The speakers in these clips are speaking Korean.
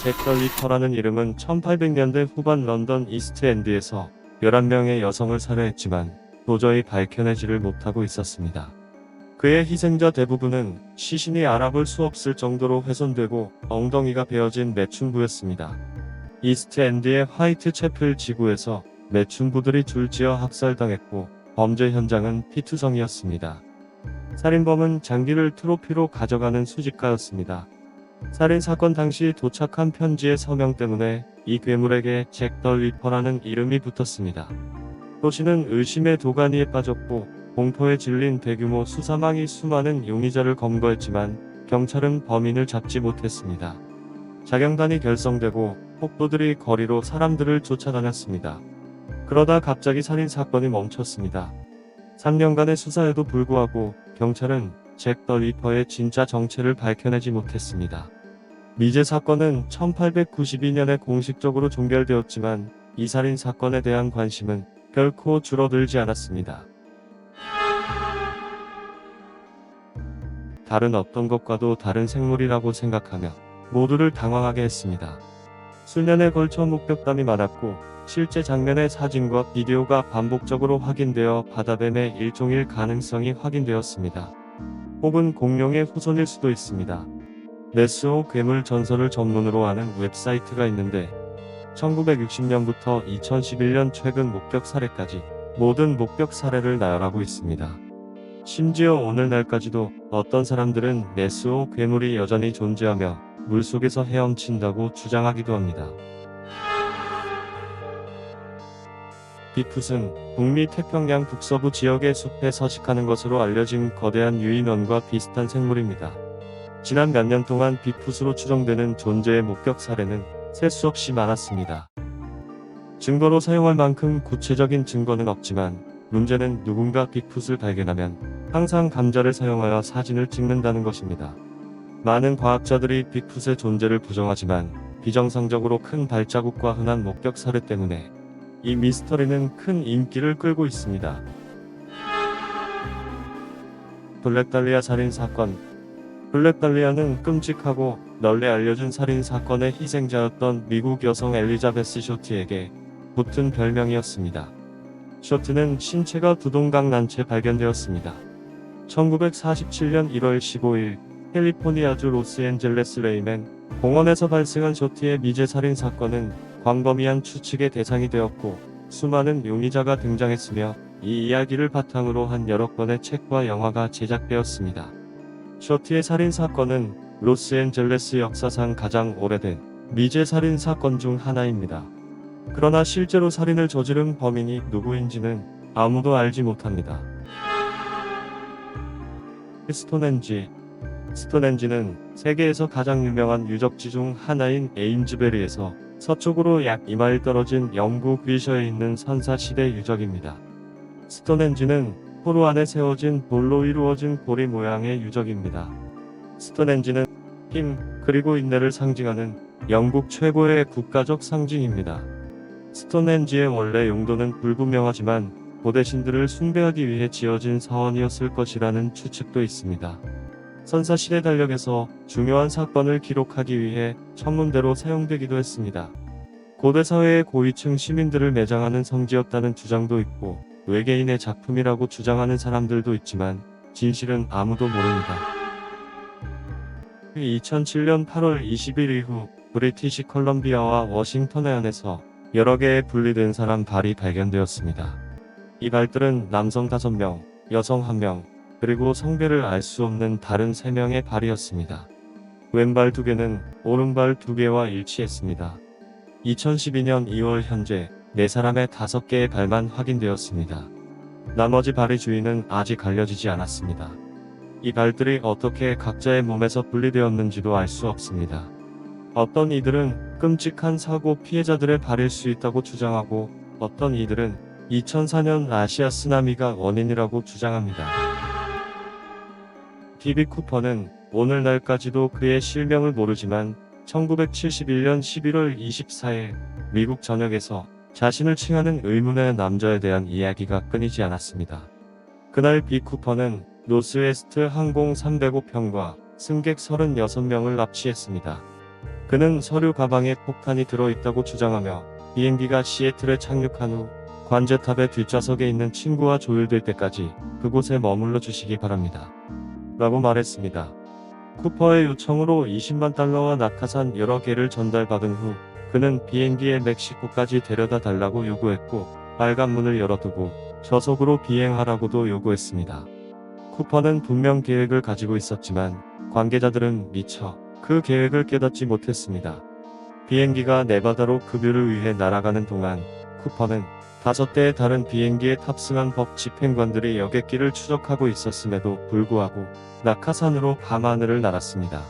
잭 더 리퍼라는 이름은 1800년대 후반 런던 이스트엔드에서 11명의 여성을 살해했지만 도저히 밝혀내지를 못하고 있었습니다. 그의 희생자 대부분은 시신이 알아볼 수 없을 정도로 훼손되고 엉덩이가 베어진 매춘부였습니다. 이스트엔드의 화이트 채플 지구에서 매춘부들이 줄지어 학살당했고 범죄 현장은 피투성이었습니다. 살인범은 장기를 트로피로 가져가는 수집가였습니다. 살인사건 당시 도착한 편지의 서명 때문에 이 괴물에게 잭 더 리퍼라는 이름이 붙었습니다. 도시는 의심의 도가니에 빠졌고 공포에 질린 대규모 수사망이 수많은 용의자를 검거했지만 경찰은 범인을 잡지 못했습니다. 자경단이 결성되고 폭도들이 거리로 사람들을 쫓아다녔습니다. 그러다 갑자기 살인사건이 멈췄습니다. 3년간의 수사에도 불구하고 경찰은 잭 더 리퍼의 진짜 정체를 밝혀내지 못했습니다. 미제 사건은 1892년에 공식적으로 종결되었지만 이 살인 사건에 대한 관심은 결코 줄어들지 않았습니다. 다른 어떤 것과도 다른 생물이라고 생각하며 모두를 당황하게 했습니다. 수년에 걸쳐 목격담이 많았고 실제 장면의 사진과 비디오가 반복적으로 확인되어 바다뱀의 일종일 가능성이 확인되었습니다. 혹은 공룡의 후손일 수도 있습니다. 네스호 괴물 전설을 전문으로 하는 웹사이트가 있는데 1960년부터 2011년 최근 목격 사례까지 모든 목격 사례를 나열하고 있습니다. 심지어 오늘날까지도 어떤 사람들은 네스호 괴물이 여전히 존재하며 물속에서 헤엄친다고 주장하기도 합니다. 빅풋은 북미 태평양 북서부 지역의 숲에 서식하는 것으로 알려진 거대한 유인원과 비슷한 생물입니다. 지난 몇 년 동안 빅풋으로 추정되는 존재의 목격 사례는 셀 수 없이 많았습니다. 증거로 사용할 만큼 구체적인 증거는 없지만 문제는 누군가 빅풋을 발견하면 항상 감자를 사용하여 사진을 찍는다는 것입니다. 많은 과학자들이 빅풋의 존재를 부정하지만 비정상적으로 큰 발자국과 흔한 목격 사례 때문에 이 미스터리는 큰 인기를 끌고 있습니다. 블랙달리아 살인사건. 블랙달리아는 끔찍하고 널리 알려진 살인사건의 희생자였던 미국 여성 엘리자베스 쇼트에게 붙은 별명이었습니다. 쇼트는 신체가 두동강 난 채 발견되었습니다. 1947년 1월 15일 캘리포니아주 로스앤젤레스 레이맨 공원에서 발생한 쇼트의 미제 살인사건은 광범위한 추측의 대상이 되었고 수많은 용의자가 등장했으며 이 이야기를 바탕으로 한 여러 건의 책과 영화가 제작되었습니다. 쇼트의 살인사건은 로스앤젤레스 역사상 가장 오래된 미제 살인사건 중 하나입니다. 그러나 실제로 살인을 저지른 범인이 누구인지는 아무도 알지 못합니다. 스톤헨지. 스톤헨지는 세계에서 가장 유명한 유적지 중 하나인 에임즈베리에서 서쪽으로 약 2마일 떨어진 영국 위셔에 있는 선사시대 유적입니다. 스톤헨지는 포로 안에 세워진 돌로 이루어진 고리 모양의 유적입니다. 스톤헨지는 힘, 그리고 인내를 상징하는 영국 최고의 국가적 상징입니다. 스톤헨지의 원래 용도는 불분명하지만 고대 신들을 숭배하기 위해 지어진 사원이었을 것이라는 추측도 있습니다. 선사시대 달력에서 중요한 사건을 기록하기 위해 천문대로 사용되기도 했습니다. 고대 사회의 고위층 시민들을 매장하는 성지였다는 주장도 있고 외계인의 작품이라고 주장하는 사람들도 있지만 진실은 아무도 모릅니다. 2007년 8월 20일 이후 브리티시 컬럼비아와 워싱턴 해안에서 여러 개의 분리된 사람 발이 발견되었습니다. 이 발들은 남성 5명, 여성 1명, 그리고 성별을 알 수 없는 다른 3명의 발이었습니다. 왼발 2개는 오른발 2개와 일치했습니다. 2012년 2월 현재 4사람의 5개의 발만 확인되었습니다. 나머지 발의 주인은 아직 알려지지 않았습니다. 이 발들이 어떻게 각자의 몸에서 분리되었는지도 알 수 없습니다. 어떤 이들은 끔찍한 사고 피해자들의 발일 수 있다고 주장하고 어떤 이들은 2004년 아시아 쓰나미가 원인이라고 주장합니다. D.B. 쿠퍼는 오늘날까지도 그의 실명을 모르지만 1971년 11월 24일 미국 전역에서 자신을 칭하는 의문의 남자에 대한 이야기가 끊이지 않았습니다. 그날 비 쿠퍼는 노스웨스트 항공 305편과 승객 36명을 납치했습니다. 그는 서류 가방에 폭탄이 들어있다고 주장하며 비행기가 시애틀에 착륙한 후 관제탑의 뒷좌석에 있는 친구와 조율될 때까지 그곳에 머물러 주시기 바랍니다. 라고 말했습니다. 쿠퍼의 요청으로 20만 달러와 낙하산 여러 개를 전달받은 후 그는 비행기에 멕시코까지 데려다 달라고 요구했고 빨간 문을 열어두고 저속으로 비행하라고도 요구했습니다. 쿠퍼는 분명 계획을 가지고 있었지만 관계자들은 미처 그 계획을 깨닫지 못했습니다. 비행기가 네바다로 급유를 위해 날아가는 동안 쿠퍼는 5대의 다른 비행기에 탑승한 법 집행관들이 여객기를 추적하고 있었음에도 불구하고 낙하산으로 밤하늘을 날았습니다.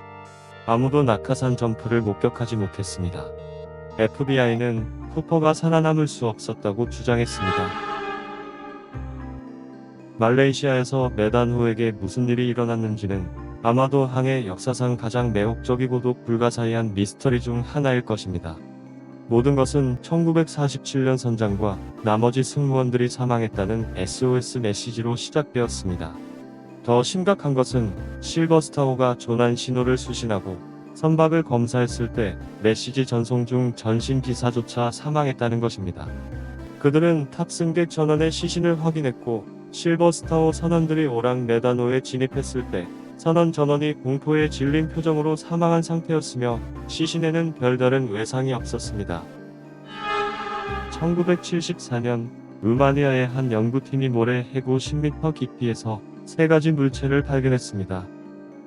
아무도 낙하산 점프를 목격하지 못했습니다. FBI는 쿠퍼가 살아남을 수 없었다고 주장했습니다. 말레이시아에서 메단후에게 무슨 일이 일어났는지는 아마도 항해 역사상 가장 매혹적이고도 불가사의한 미스터리 중 하나일 것입니다. 모든 것은 1947년 선장과 나머지 승무원들이 사망했다는 SOS 메시지로 시작되었습니다. 더 심각한 것은 실버스타호가 조난 신호를 수신하고 선박을 검사했을 때 메시지 전송 중 전신 기사조차 사망했다는 것입니다. 그들은 탑승객 전원의 시신을 확인했고 실버스타호 선원들이 오랑 메다노에 진입했을 때 선원 전원이 공포에 질린 표정으로 사망한 상태였으며 시신에는 별다른 외상이 없었습니다. 1974년 루마니아의 한 연구팀이 모래 해구 10m 깊이에서 3가지 물체를 발견했습니다.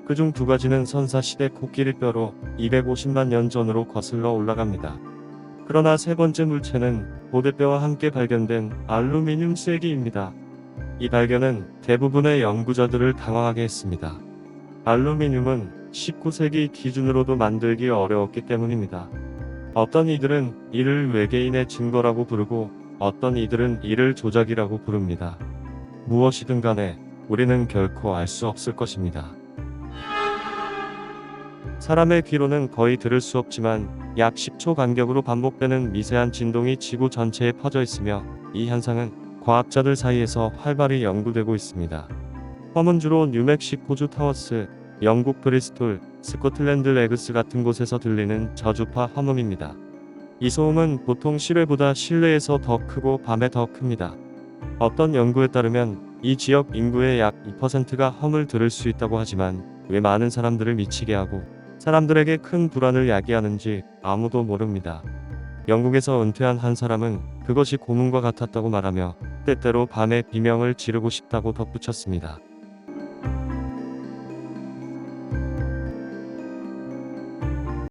그중 2가지는 선사시대 코끼리뼈로 250만 년 전으로 거슬러 올라갑니다. 그러나 3번째 물체는 고대뼈와 함께 발견된 알루미늄 쐐기입니다. 이 발견은 대부분의 연구자들을 당황하게 했습니다. 알루미늄은 19세기 기준으로도 만들기 어려웠기 때문입니다. 어떤 이들은 이를 외계인의 증거라고 부르고 어떤 이들은 이를 조작이라고 부릅니다. 무엇이든 간에 우리는 결코 알 수 없을 것입니다. 사람의 귀로는 거의 들을 수 없지만 약 10초 간격으로 반복되는 미세한 진동이 지구 전체에 퍼져 있으며 이 현상은 과학자들 사이에서 활발히 연구되고 있습니다. 험은 주로 뉴멕시코주 타워스, 영국 브리스톨, 스코틀랜드 레그스 같은 곳에서 들리는 저주파 험음입니다. 이 소음은 보통 실외보다 실내에서 더 크고 밤에 더 큽니다. 어떤 연구에 따르면 이 지역 인구의 약 2%가 험을 들을 수 있다고 하지만 왜 많은 사람들을 미치게 하고 사람들에게 큰 불안을 야기하는지 아무도 모릅니다. 영국에서 은퇴한 한 사람은 그것이 고문과 같았다고 말하며 때때로 밤에 비명을 지르고 싶다고 덧붙였습니다.